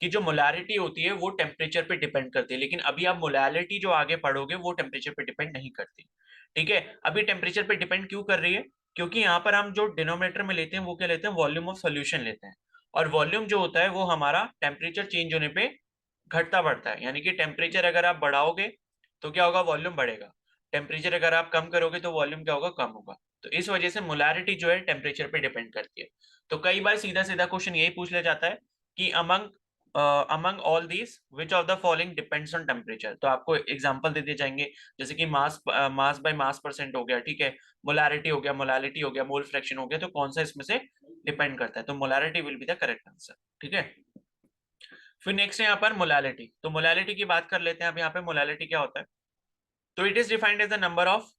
कि जो मोलारिटी होती है वो टेम्परेचर पे डिपेंड करती है, लेकिन अभी आप मोलारिटी जो आगे पढ़ोगे वो टेम्परेचर पे डिपेंड नहीं करती। ठीक है। अभी टेम्परेचर पे डिपेंड क्यों कर रही है, क्योंकि यहाँ पर हम जो डिनोमिनेटर में लेते हैं वो क्या लेते हैं, वॉल्यूम ऑफ सोल्यूशन लेते हैं, और वॉल्यूम जो होता है वो हमारा टेम्परेचर चेंज होने पे घटता बढ़ता है, यानी कि टेम्परेचर अगर आप बढ़ाओगे तो क्या होगा, वॉल्यूम बढ़ेगा। टेम्परेचर अगर आप कम करोगे तो वॉल्यूम क्या होगा, कम होगा। तो इस वजह से मोलारिटी जो है टेम्परेचर पे डिपेंड करती है। तो कई बार सीधा सीधा क्वेश्चन यही पूछ लिया जाता है कि among all these which of the following depends on temperature. तो आपको एग्जांपल दे दिए जाएंगे, जैसे कि मास बाय मास परसेंट हो गया, ठीक है, मोलारिटी हो गया, मोलालिटी हो गया, मोल फ्रैक्शन हो गया, तो कौन सा इसमें से डिपेंड करता है। तो molarity will be the correct answer. ठीक है। फिर नेक्स्ट है यहाँ पर मोलालिटी। तो मोलालिटी की बात कर लेते हैं। अब यहाँ पे मोलालिटी क्या होता है, तो it is defined as the number of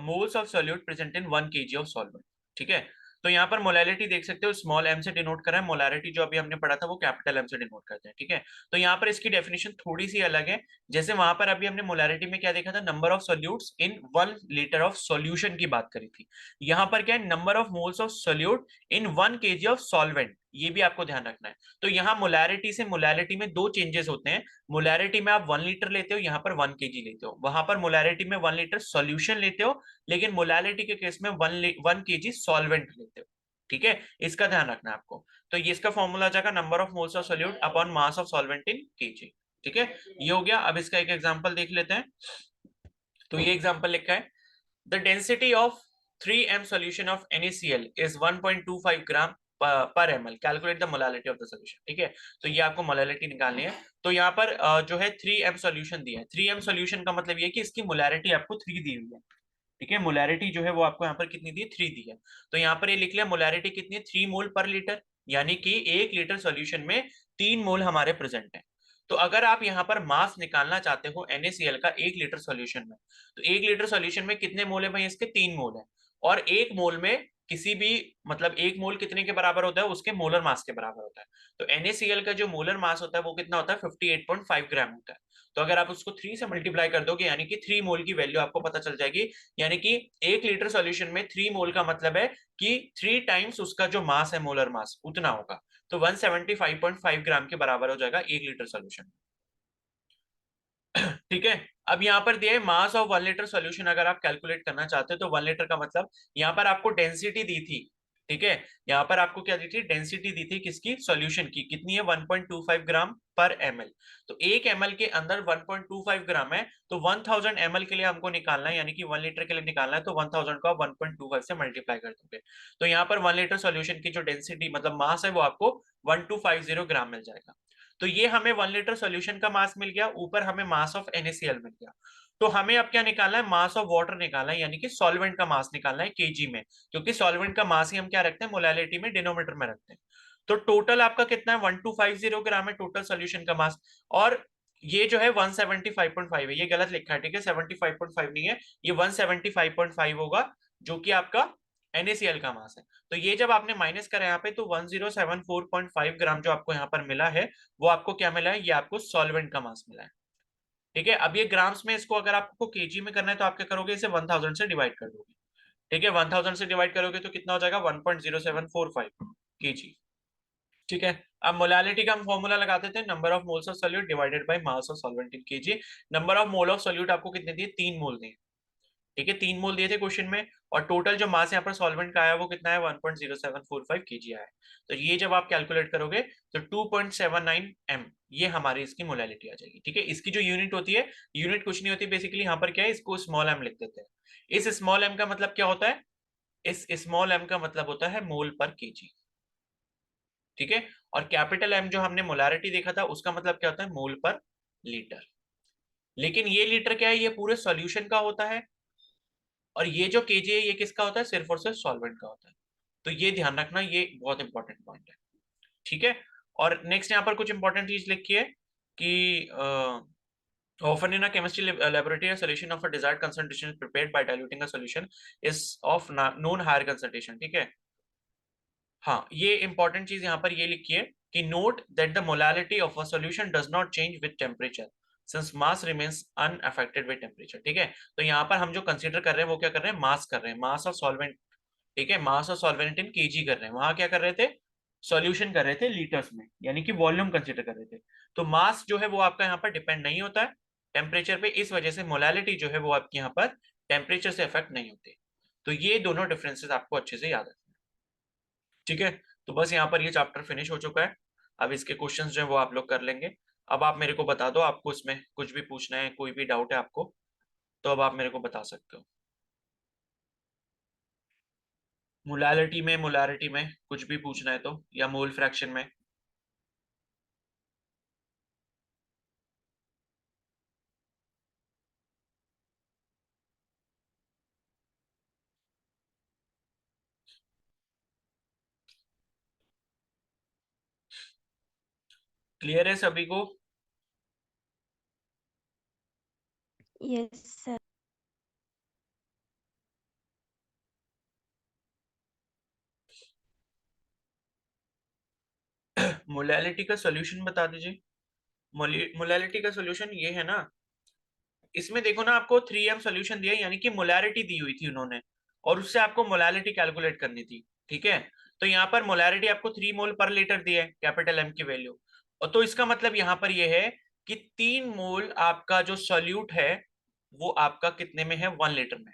moles of solute present in 1 kg of solvent. ठीक है। तो यहाँ पर मोलालिटी देख सकते हो, स्मॉल m से डिनोट करा है, मोलारिटी जो अभी हमने पढ़ा था वो कैपिटल M से डिनोट करते हैं। ठीक है। तो यहाँ पर इसकी डेफिनेशन थोड़ी सी अलग है। जैसे वहां पर अभी हमने मोलारिटी में क्या देखा था, number of solutes in 1 litre of solution की बात करी थी। यहाँ पर क्या है, number of moles of solute in 1 kg of solvent, ये भी आपको ध्यान रखना है। तो यहाँ मोलारिटी से मोलालिटी में दो चेंजेस होते हैं। मोलारिटी में आप 1 लीटर लेते हो, यहाँ पर 1 kg लेते हो। वहां पर मोलारिटी में 1 लीटर सॉल्यूशन लेते हो, लेकिन मोलालिटी के केस में 1 kg सॉल्वेंट लेते हो। ठीक है, इसका ध्यान रखना है आपको। तो ये इसका फॉर्मूला आ जाएगा number of moles of solute upon mass of solvent in KG. ठीक है, ये हो गया। अब इसका एक एग्जांपल देख लेते हैं। तो ये एग्जांपल लिखा है, the density of 3m solution of NaCl is 1.25 gram per ml, calculate the molality of the solution. ठीक है, तो ये आपको मोलालिटी निकालनी है। तो यहाँ पर जो है 3m सॉल्यूशन दिया है। 3m सॉल्यूशन का मतलब ये है कि इसकी मोलारिटी आपको 3 दी हुई है। ठीक है, मोलारिटी जो है वो आपको यहाँ पर कितनी दी है, 3 दी है। तो यहाँ पर ये लिख लिया मोलारिटी कितनी है, 3 मोल पर लीटर, यानी कि 1 लीटर सॉल्यूशन में 3 मोल हमारे प्रेजेंट है। तो अगर आप यहाँ पर मास निकालना चाहते हो NaCl का 1 लीटर सॉल्यूशन में, तो 1 लीटर सॉल्यूशन में कितने मोल है भाई, इसके 3 मोल है। और 1 मोल में किसी भी, मतलब 1 मोल कितने के बराबर होता है, उसके मोलर मास के बराबर होता है। तो NaCl का जो मोलर मास होता है वो कितना होता है, 58.5 ग्राम होता है। तो अगर आप उसको 3 से मल्टीप्लाई कर दोगे, यानी कि 3 मोल की वैल्यू आपको पता चल जाएगी। यानी कि 1 लीटर सॉल्यूशन में 3 मोल का मतलब है कि 3 टाइम्स उसका जो मास है, मोलर मास, उतना होगा। तो 175.5 ग्राम के बराबर हो जाएगा 1 लीटर सॉल्यूशन। ठीक है, अब यहाँ पर दिया है मास ऑफ 1 लीटर सॉल्यूशन। अगर आप कैलकुलेट करना चाहते हो तो 1 लीटर का मतलब, यहाँ पर आपको डेंसिटी दी थी। ठीक है, यहाँ पर आपको क्या दी थी, डेंसिटी दी थी किसकी, सॉल्यूशन की। कितनी है, 1.25 ग्राम पर ml। तो 1 ml के अंदर 1.25 ग्राम है, तो 1000 ml के लिए हमको निकालना है, यानी कि 1 लीटर के लिए निकालना है। तो 1000 को आप 1.25 से मल्टीप्लाई कर दोगे, तो यहाँ पर 1 लीटर सॉल्यूशन की जो डेंसिटी मतलब मास है वो आपको 1250 ग्राम मिल जाएगा। तो ये हमें 1 लीटर सॉल्यूशन का मास मिल गया, ऊपर हमें मास ऑफ NaCl मिल गया। तो हमें अब क्या निकालना है, मास ऑफ वाटर निकालना है, यानी कि सॉल्वेंट का मास निकालना है केजी में, क्योंकि सॉल्वेंट का मास ही हम क्या रखते हैं, मोलालिटी में, डिनोमीटर में रखते हैं। तो टोटल आपका कितना है, 1250 ग्राम है टोटल सॉल्यूशन का मास। और ये जो है 175.5 है, ये गलत लिखा है। ठीक है, 75.5 नहीं है, ये 175.5 होगा, जो कि आपका NaCl का मास है। तो ये जब आपने माइनस करा यहाँ पे, तो 1074.5 ग्राम जो आपको यहाँ पर मिला है, वो आपको क्या मिला है, ये आपको सॉल्वेंट का मास मिला है। ठीक है, अब ये ग्राम्स में, इसको अगर आपको केजी में करना है तो आप क्या करोगे, इसे 1000 से डिवाइड कर दोगे। ठीक है, 1000 से डिवाइड करोगे तो कितना हो जाएगा, 1.0745 केजी। ठीक है, अब मोलालिटी का हम फॉर्मूला लगाते थे, number of moles of solute divided by mass of solvent in KG. Number of mole of solute आपको कितने दिए, 3 मोल दिए। ठीक है, 3 मोल दिए थे क्वेश्चन में, और टोटल जो मास यहाँ पर सॉल्वेंट का आया वो कितना है, 1.0745 केजी आया है। तो ये जब आप कैलकुलेट करोगे तो 2.79 m, ये हमारी इसकी मोलालिटी आ जाएगी। ठीक है, इसकी जो यूनिट होती है, यूनिट कुछ नहीं होती बेसिकली, यहाँ पर क्या है, इसको स्मॉल m लिख देते हैं। इस स्मॉल m का मतलब क्या होता है, इस स्मॉल m का मतलब होता है मोल पर केजी। ठीक है, और कैपिटल M जो हमने मोलारिटी देखा था, उसका मतलब क्या होता है, मोल पर लीटर। लेकिन ये लीटर क्या है, ये पूरे सॉल्यूशन का होता है, और ये जो केजी है ये किसका होता है, सिर्फ और सिर्फ सॉल्वेंट का होता है। तो ये ध्यान रखना, ये बहुत इंपॉर्टेंट पॉइंट है। ठीक है, और नेक्स्ट यहाँ पर कुछ इंपॉर्टेंट चीज लिखी है कि often in a chemistry laboratory a solution of a desired concentration is prepared by diluting a solution is of known higher concentration। ठीक है, हाँ, ये इंपॉर्टेंट चीज यहाँ पर ये लिखी है कि note that the molality of a solution does not change with temperature since mass remains unaffected with temperature. ठीक है, तो यहाँ पर हम जो कंसीडर कर रहे हैं वो क्या कर रहे हैं, मास कर रहे हैं, मास ऑफ सॉल्वेंट। ठीक है, mass of solvent in KG कर रहे हैं, वहां क्या कर रहे थे, सॉल्यूशन कर रहे थे लीटर्स में, यानी कि वॉल्यूम कंसीडर कर रहे थे। तो मास जो है वो आपका यहाँ पर डिपेंड नहीं होता है टेम्परेचर पे, इस वजह से मोलालिटी जो है वो आपकी यहाँ पर टेम्परेचर से अफेक्ट नहीं होती। तो ये दोनों डिफरेंसेस आपको अच्छे से याद रखना है। ठीक है, तो बस यहाँ पर ये चैप्टर फिनिश हो चुका है। अब इसके क्वेश्चंस जो है वो आप लोग कर लेंगे। अब आप मेरे को बता दो, आपको इसमें कुछ भी पूछना है, कोई भी डाउट है आपको, तो अब आप मेरे को बता सकते हो। मोलारिटी में कुछ भी पूछना है तो, या मोल फ्रैक्शन में। क्लियर है सभी को? Yes sir. मोलालिटी का सॉल्यूशन बता दीजिए। मोलालिटी का सॉल्यूशन ये है ना, इसमें देखो ना, आपको 3m सॉल्यूशन दिया, यानी कि मोलारिटी दी हुई थी उन्होंने, और उससे आपको मोलालिटी कैलकुलेट करनी थी। ठीक है, तो यहाँ पर मोलारिटी आपको 3 मोल पर लीटर दी है, कैपिटल M की वैल्यू। और तो इसका मतलब यहाँ पर यह है कि 3 मोल आपका जो सॉल्यूट है वो आपका कितने में है, 1 लीटर में।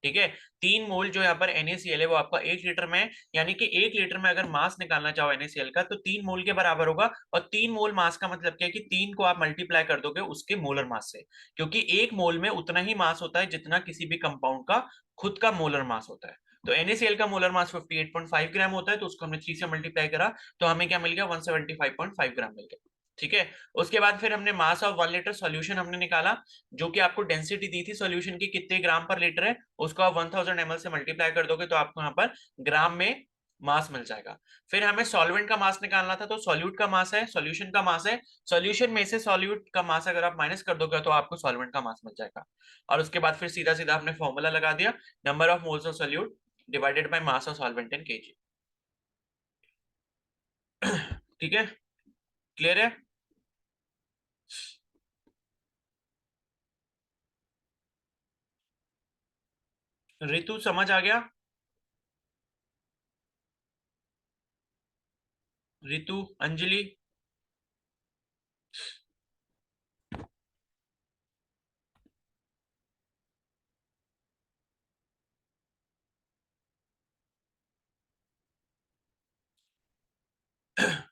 ठीक है। 3 मोल जो यहाँ पर NaCl है वो आपका 1 लीटर में है, यानी कि 1 लीटर में अगर मास निकालना चाहो NaCl का तो 3 मोल के बराबर होगा। और 3 मोल मास का मतलब क्या है कि 3 को आप मल्टीप्लाई कर दोगे उसके मोलर मास से, क्योंकि 1 मोल में उतना ही मास होता है जितना किसी भी कंपाउंड का खुद का मोलर मास होता है। तो NaCl का मोलर मास 58.5 ग्राम होता है, तो उसको हमने 3 से मल्टीप्लाई करा तो हमें क्या मिल गया, 175.5 ग्राम मिल गया। ठीक है। उसके बाद फिर हमने मास ऑफ 1 लीटर सॉल्यूशन हमने निकाला, जो कि आपको डेंसिटी दी थी सॉल्यूशन की कितने ग्राम पर लीटर है, उसको आप 1000 ml से मल्टीप्लाई कर दोगे तो आपको यहाँ पर ग्राम में मास मिल जाएगा। फिर हमें सॉल्वेंट का मास निकालना था, तो सॉल्यूट का मास है, सॉल्यूशन का मास है, सॉल्यूशन में से सॉल्यूट का मास अगर आप माइनस कर दोगे तो आपको सॉल्वेंट का मास मिल जाएगा। और उसके बाद फिर सीधा सीधा हमने फॉर्मूला लगा दिया, number of moles of solute divided by mass of solvent in KG. ठीक है, क्लियर है? ऋतु समझ आ गया? ऋतु, अंजलि?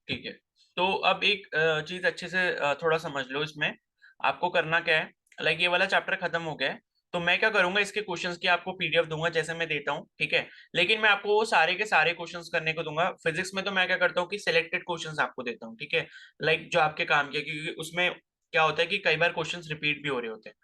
ठीक है। तो अब एक चीज अच्छे से थोड़ा समझ लो, इसमें आपको करना क्या है, लाइक ये वाला चैप्टर खत्म हो गया है, तो मैं क्या करूंगा, इसके क्वेश्चंस की आपको PDF दूंगा जैसे मैं देता हूँ, ठीक है। लेकिन मैं आपको वो सारे के सारे क्वेश्चंस करने को दूंगा। फिजिक्स में तो मैं क्या करता हूँ कि सिलेक्टेड क्वेश्चंस आपको देता हूँ, ठीक है, लाइक जो आपके काम के, क्योंकि उसमें क्या होता है कि कई बार क्वेश्चंस रिपीट भी हो रहे होते हैं।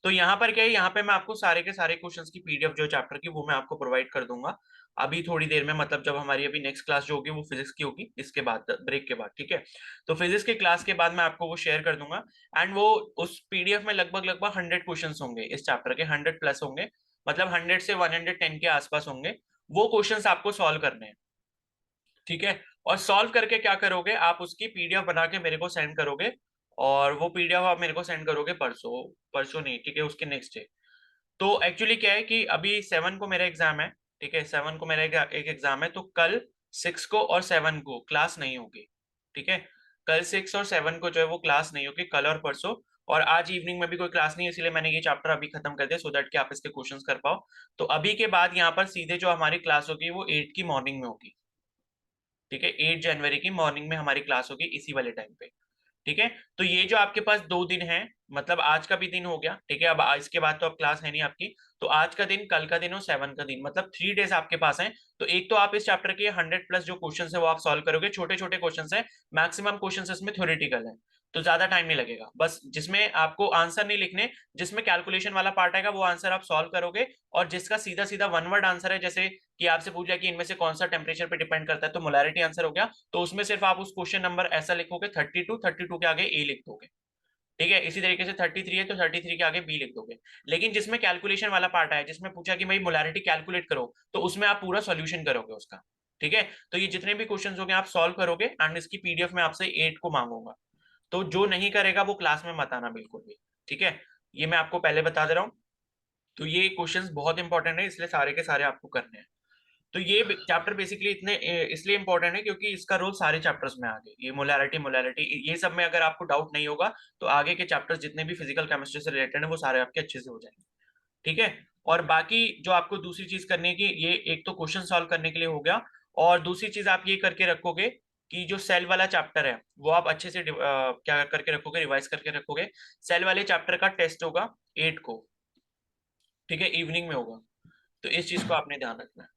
तो यहाँ पर क्या है, यहाँ पे मैं आपको सारे के सारे क्वेश्चंस की PDF जो चैप्टर की वो मैं आपको प्रोवाइड कर दूंगा अभी थोड़ी देर में, मतलब जब हमारी अभी नेक्स्ट क्लास जो होगी वो फिजिक्स की होगी, इसके बाद ब्रेक के बाद, ठीक है। तो फिजिक्स की क्लास के बाद मैं आपको वो शेयर कर दूंगा। एंड वो उस PDF में लगभग लगभग 100 क्वेश्चन होंगे, इस चैप्टर के 100 प्लस होंगे, मतलब 100 से 110 के आसपास होंगे। वो क्वेश्चंस आपको सॉल्व करने हैं, ठीक है। और सॉल्व करके क्या करोगे, आप उसकी PDF बना के मेरे को सेंड करोगे, और वो PDF आप मेरे को सेंड करोगे परसों, परसों नहीं, ठीक है, उसके नेक्स्ट डे। तो एक्चुअली क्या है कि अभी 7 को मेरा एग्जाम है, ठीक है, 7 को मेरा एक एग्जाम है, तो कल 6 को और 7 को क्लास नहीं होगी, ठीक है। कल 6 और 7 को जो है वो क्लास नहीं होगी, कल और परसों। और आज इवनिंग में भी कोई क्लास नहीं है, इसलिए मैंने ये चैप्टर अभी खत्म कर दिया सो दैट कि आप इसके क्वेश्चंस कर पाओ। तो अभी के बाद यहाँ पर सीधे जो हमारी क्लास होगी वो 8 की मॉर्निंग में होगी, ठीक है। 8 जनवरी की मॉर्निंग में हमारी क्लास होगी इसी वाले टाइम पे, ठीक है। तो ये जो आपके पास 2 दिन है, मतलब आज का भी दिन हो गया, ठीक है, अब इसके बाद तो अब क्लास है नहीं आपकी, तो आज का दिन, कल का दिन और 7 का दिन, मतलब 3 डेज आपके पास हैं। तो एक तो आप इस चैप्टर के 100 प्लस जो क्वेश्चन है वो आप सॉल्व करोगे, छोटे छोटे क्वेश्चन है, मैक्सिमम क्वेश्चन इसमें थ्योरेटिकल है, तो ज्यादा टाइम नहीं लगेगा, बस जिसमें आपको आंसर नहीं लिखने, जिसमें कैलकुलेशन वाला पार्ट आएगा वो आंसर आप सॉल्व करोगे। और जिसका सीधा सीधा वन वर्ड आंसर है, जैसे कि आपसे पूछा कि इनमें से कौन सा टेम्परेचर पे डिपेंड करता है, तो मोलैरिटी आंसर हो गया, तो उसमें सिर्फ आप उस क्वेश्चन नंबर ऐसा लिखोगे 32 के आगे ए लिख दोगे, ठीक है। इसी तरीके से 33 है तो 33 के आगे बी लिख दोगे। लेकिन जिसमें कैलकुलेशन वाला पार्ट है, जिसमें पूछा कि भाई मोलैरिटी कैलकुलेट करो, तो उसमें आप पूरा सॉल्यूशन करोगे उसका, ठीक है। तो ये जितने भी क्वेश्चन होंगे आप सॉल्व करोगे, एंड इसकी PDF में आपसे 8 को मांगूंगा। तो जो नहीं करेगा वो क्लास में मत आना बिल्कुल भी, ठीक है। ये मैं आपको पहले बता दे रहा हूँ। तो ये क्वेश्चंस बहुत इंपॉर्टेंट है, इसलिए सारे के सारे आपको करने हैं। तो ये चैप्टर बेसिकली इतने इसलिए इंपॉर्टेंट है क्योंकि इसका रोल सारे चैप्टर्स में आगे, ये मोलैरिटी मोलैरिटी ये सब में अगर आपको डाउट नहीं होगा तो आगे के चैप्टर्स जितने भी फिजिकल केमिस्ट्री से रिलेटेड है वो सारे आपके अच्छे से हो जाएंगे, ठीक है। और बाकी जो आपको दूसरी चीज करनी है कि ये एक तो क्वेश्चन सॉल्व करने के लिए हो गया, और दूसरी चीज आप ये करके रखोगे कि जो सेल वाला चैप्टर है वो आप अच्छे से क्या करके रखोगे, रिवाइज करके रखोगे। सेल वाले चैप्टर का टेस्ट होगा 8 को, ठीक है, इवनिंग में होगा, तो इस चीज को आपने ध्यान रखना है,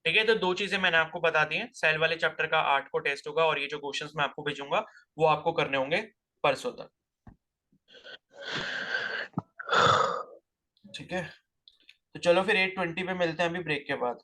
ठीक है। तो 2 चीजें मैंने आपको बता दी हैं, सेल वाले चैप्टर का 8 को टेस्ट होगा, और ये जो क्वेश्चंस मैं आपको भेजूंगा वो आपको करने होंगे परसों तक, ठीक है। तो चलो फिर 8:20 पे मिलते हैं अभी ब्रेक के बाद।